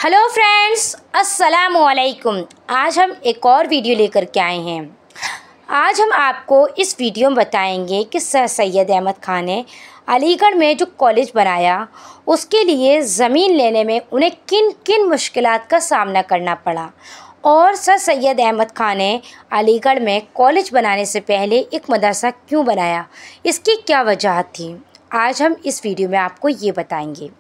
Hello friends, अस्सलामुअलैकुम। आज हम एक और वीडियो लेकर के आए हैं। आज हम आपको इस वीडियो में बताएंगे कि सर सैयद अहमद ख़ान ने अलीगढ़ में जो कॉलेज बनाया उसके लिए ज़मीन लेने में उन्हें किन किन मुश्किलात का सामना करना पड़ा और सर सैयद अहमद ख़ान ने अलीगढ़ में कॉलेज बनाने से पहले एक मदरसा क्यों बनाया, इसकी क्या वजह थी। आज हम इस वीडियो में आपको ये बताएंगे।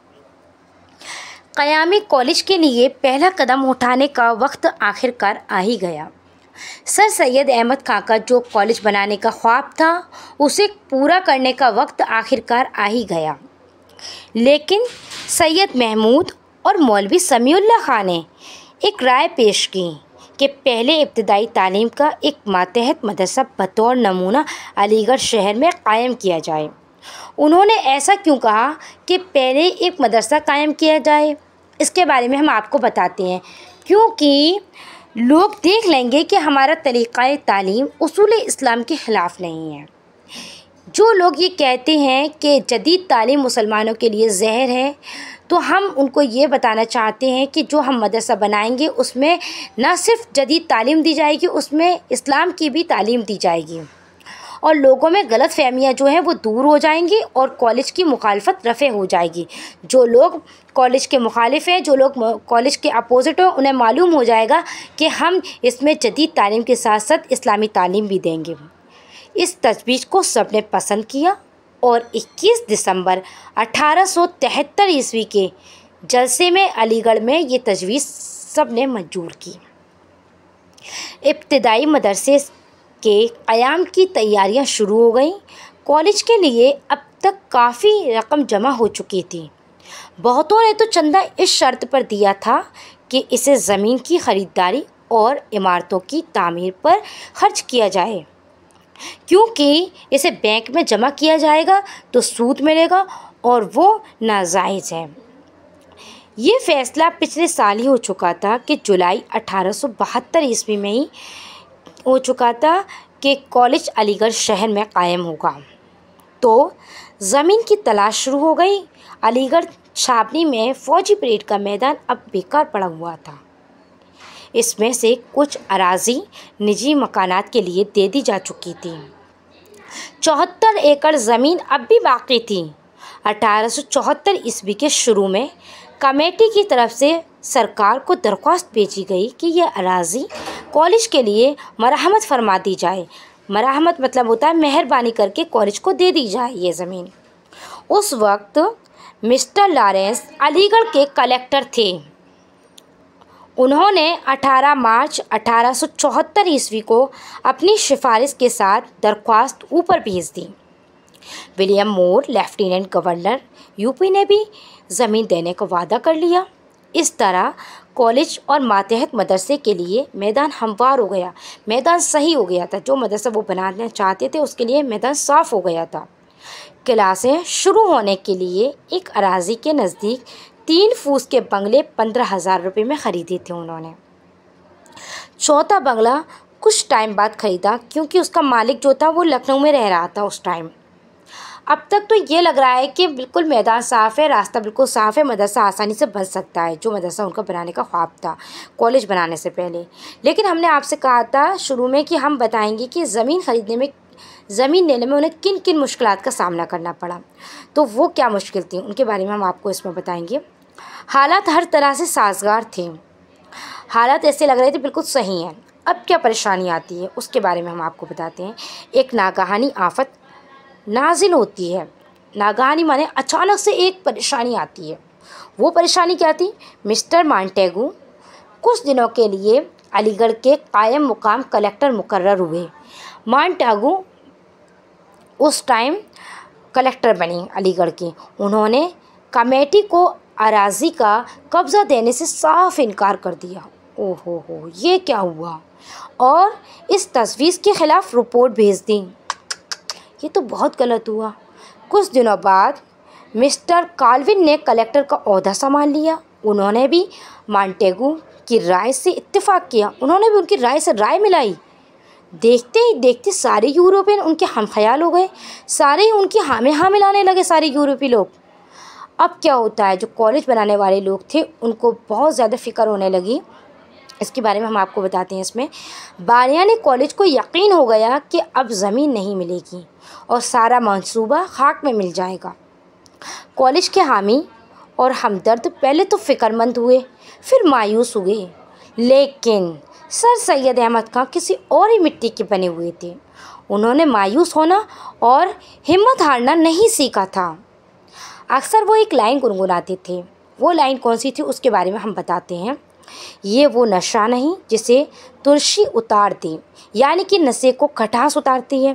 क़यामी कॉलेज के लिए पहला कदम उठाने का वक्त आखिरकार आ ही गया। सर सैयद अहमद ख़ान का जो कॉलेज बनाने का ख्वाब था उसे पूरा करने का वक्त आखिरकार आ ही गया। लेकिन सैयद महमूद और मौलवी समीउल्लाह ख़ान ने एक राय पेश की कि पहले इब्तदाई तालीम का एक मातहत मदरसा बतौर नमूना अलीगढ़ शहर में क़ायम किया जाए। उन्होंने ऐसा क्यों कहा कि पहले एक मदरसा कायम किया जाए, इसके बारे में हम आपको बताते हैं, क्योंकि लोग देख लेंगे कि हमारा तरीक़ा तालीम उसूल इस्लाम के ख़िलाफ़ नहीं है। जो लोग ये कहते हैं कि जदीद तालीम मुसलमानों के लिए जहर है, तो हम उनको ये बताना चाहते हैं कि जो हम मदरसा बनाएंगे उसमें न सिर्फ जदीद तालीम दी जाएगी, उसमें इस्लाम की भी तालीम दी जाएगी और लोगों में गलत फहमियाँ जो हैं वो दूर हो जाएंगी और कॉलेज की मुखालफत रफ़े हो जाएगी। जो लोग कॉलेज के मुखालिफ हैं, जो लोग कॉलेज के अपोजिट हैं, उन्हें मालूम हो जाएगा कि हम इसमें जदीद तालीम के साथ साथ इस्लामी तालीम भी देंगे। इस तजवीज़ को सब ने पसंद किया और 21 दिसंबर 1873 ईस्वी के जलसे में अलीगढ़ में ये तजवीज़ सब ने मंजूर की। इब्तदाई मदरसे के क़याम की तैयारियां शुरू हो गईं। कॉलेज के लिए अब तक काफ़ी रकम जमा हो चुकी थी। बहुतों ने तो चंदा इस शर्त पर दिया था कि इसे ज़मीन की ख़रीदारी और इमारतों की तामीर पर खर्च किया जाए, क्योंकि इसे बैंक में जमा किया जाएगा तो सूद मिलेगा और वो नाजायज़ है। ये फ़ैसला पिछले साल ही हो चुका था कि जुलाई 1872 ईस्वी में ही हो चुका था कि कॉलेज अलीगढ़ शहर में क़ायम होगा। तो ज़मीन की तलाश शुरू हो गई। अलीगढ़ छावनी में फ़ौजी परेड का मैदान अब बेकार पड़ा हुआ था। इसमें से कुछ अराज़ी निजी मकानात के लिए दे दी जा चुकी थी। 74 एकड़ ज़मीन अब भी बाकी थी। 1874 ईस्वी के शुरू में कमेटी की तरफ से सरकार को दरख्वास्त भेजी गई कि यह अराज़ी कॉलेज के लिए मरहमत फरमा दी जाए। मरहमत मतलब होता है मेहरबानी करके कॉलेज को दे दी जाए ये ज़मीन। उस वक्त मिस्टर लॉरेंस अलीगढ़ के कलेक्टर थे। उन्होंने 18 मार्च 1874 ईस्वी को अपनी सिफारिश के साथ दरख्वास्त ऊपर भेज दी। विलियम मोर लेफ्टिनेंट गवर्नर यूपी ने भी ज़मीन देने का वादा कर लिया। इस तरह कॉलेज और मातहत मदरसे के लिए मैदान हमवार हो गया, मैदान सही हो गया था। जो मदरसा वो बनाना चाहते थे उसके लिए मैदान साफ़ हो गया था। क्लासें शुरू होने के लिए एक अराज़ी के नज़दीक 3 फूस के बंगले 15,000 रुपये में ख़रीदे थे उन्होंने। चौथा बंगला कुछ टाइम बाद ख़रीदा, क्योंकि उसका मालिक जो था वो लखनऊ में रह रहा था उस टाइम। अब तक तो ये लग रहा है कि बिल्कुल मैदान साफ़ है, रास्ता बिल्कुल साफ़ है, मदरसा आसानी से बन सकता है, जो मदरसा उनका बनाने का ख्वाब था कॉलेज बनाने से पहले। लेकिन हमने आपसे कहा था शुरू में कि हम बताएंगे कि ज़मीन ख़रीदने में, ज़मीन लेने में उन्हें किन किन मुश्किलात का सामना करना पड़ा, तो वो क्या मुश्किल थी उनके बारे में हम आपको इसमें बताएंगे। हालात हर तरह से साजगार थे, हालात ऐसे लग रहे थे बिल्कुल सही हैं। अब क्या परेशानी आती है उसके बारे में हम आपको बताते हैं। एक नागहानी आफत नाजिल होती है। नागहानी माने अचानक से एक परेशानी आती है। वो परेशानी क्या थी? मिस्टर मॉन्टेगू कुछ दिनों के लिए अलीगढ़ के कायम मुकाम कलेक्टर मुकर्रर हुए। मॉन्टेगू उस टाइम कलेक्टर बनी अलीगढ़ के। उन्होंने कमेटी को अराज़ी का कब्ज़ा देने से साफ इनकार कर दिया। ओहो हो, ये क्या हुआ? और इस तजवीज़ के ख़िलाफ़ रिपोर्ट भेज दी। ये तो बहुत गलत हुआ। कुछ दिनों बाद मिस्टर काल्विन ने कलेक्टर का ओहदा संभाल लिया। उन्होंने भी मॉन्टेगू की राय से इत्तेफाक किया, उन्होंने भी उनकी राय से राय मिलाई। देखते ही देखते सारे यूरोपियन उनके हम ख्याल हो गए, सारे ही उनकी हाँ में हाँ मिलाने लगे सारे यूरोपीय लोग। अब क्या होता है, जो कॉलेज बनाने वाले लोग थे उनको बहुत ज़्यादा फ़िक्र होने लगी। इसके बारे में हम आपको बताते हैं। इसमें बानियाने कॉलेज को यकीन हो गया कि अब ज़मीन नहीं मिलेगी और सारा मंसूबा खाक में मिल जाएगा। कॉलेज के हामी और हमदर्द पहले तो फ़िक्रमंद हुए, फिर मायूस हुए, लेकिन सर सैयद अहमद खां किसी और ही मिट्टी के बने हुए थे। उन्होंने मायूस होना और हिम्मत हारना नहीं सीखा था। अक्सर वो एक लाइन गुनगुनाते थे। वो लाइन कौन सी थी उसके बारे में हम बताते हैं। ये वो नशा नहीं जिसे तुलसी उतार दे, यानी कि नशे को खटास उतारती है।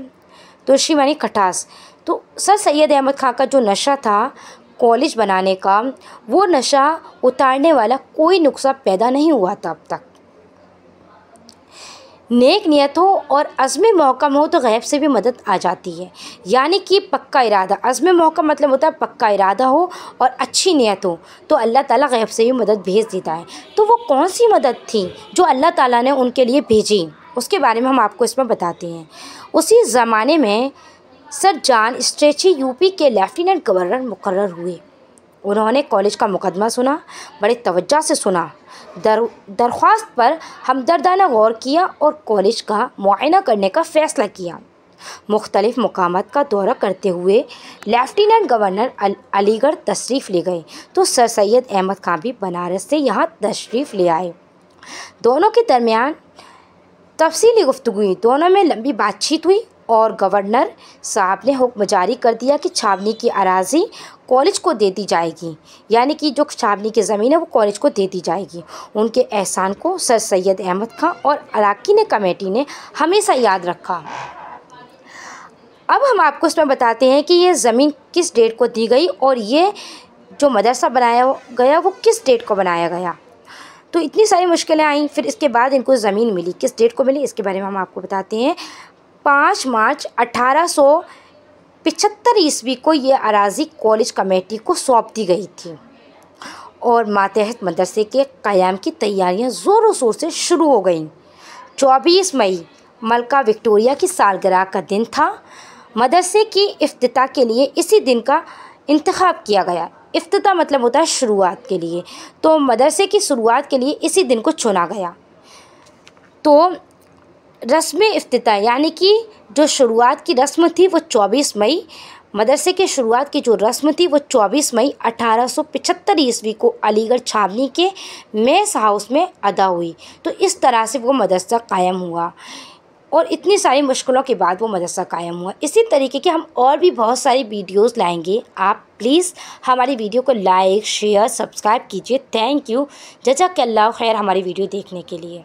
तुलसी मानी खटास। तो सर सैयद अहमद खां का जो नशा था कॉलेज बनाने का, वो नशा उतारने वाला कोई नुस्खा पैदा नहीं हुआ था अब तक। नेक नियत हो और अज़्म मोहकम हो तो गैब से भी मदद आ जाती है, यानी कि पक्का इरादा। अज़्म मोहकम मतलब होता है पक्का इरादा हो और अच्छी नियत हो तो अल्लाह ताला गैब से भी मदद भेज देता है। तो वो कौन सी मदद थी जो अल्लाह ताला ने उनके लिए भेजी, उसके बारे में हम आपको इसमें बताते हैं। उसी ज़माने में सर जॉन स्ट्रेची यूपी के लेफ्टिनेंट गवर्नर मुकर्रर हुए। उन्होंने कॉलेज का मुकदमा सुना, बड़े तवज्जो से सुना। दरख्वास्त पर हमदर्दाना गौर किया और कॉलेज का मुआयना करने का फ़ैसला किया। मुख्तलिफ़ मकामात का दौरा करते हुए लेफ्टिनेंट गवर्नर अलीगढ़ तशरीफ़ ले गए तो सर सैयद अहमद खां भी बनारस से यहाँ तशरीफ़ ले आए। दोनों के दरमियान तफसीली गुफ्तगू हुई, दोनों में लंबी बातचीत हुई और गवर्नर साहब ने हुक्म जारी कर दिया कि छावनी की अराज़ी कॉलेज को दे दी जाएगी, यानी कि जो छावनी की ज़मीन है वो कॉलेज को दे दी जाएगी। उनके एहसान को सर सैयद अहमद खां और अराकीन कमेटी ने हमेशा याद रखा। अब हम आपको इसमें बताते हैं कि ये ज़मीन किस डेट को दी गई और ये जो मदरसा बनाया गया वो किस डेट को बनाया गया। तो इतनी सारी मुश्किलें आई, फिर इसके बाद इनको ज़मीन मिली। किस डेट को मिली इसके बारे में हम आपको बताते हैं। 5 मार्च 1875 ईस्वी को ये अराज़ी कॉलेज कमेटी को सौंप दी गई थी और मातहत मदरसे के क़याम की तैयारियां ज़ोरों शोर से शुरू हो गईं। 24 मई मलका विक्टोरिया की सालगिरह का दिन था। मदरसे की इफ्तिताह के लिए इसी दिन का इंतखाब किया गया। इफ्तिताह मतलब होता है शुरुआत के लिए, तो मदरसे की शुरुआत के लिए इसी दिन को चुना गया। तो रस्म इफ्तिताह यानी कि जो शुरुआत की रस्म थी वो 24 मई, मदरसे के शुरुआत की जो रस्म थी वो 24 मई 1875 ईस्वी को अलीगढ़ छावनी के मेस हाउस में अदा हुई। तो इस तरह से वो मदरसा कायम हुआ और इतनी सारी मुश्किलों के बाद वो मदरसा कायम हुआ। इसी तरीके के हम और भी बहुत सारी वीडियोस लाएंगे। आप प्लीज़ हमारी वीडियो को लाइक शेयर सब्सक्राइब कीजिए। थैंक यू, जज़ाकल्लाह खैर हमारी वीडियो देखने के लिए।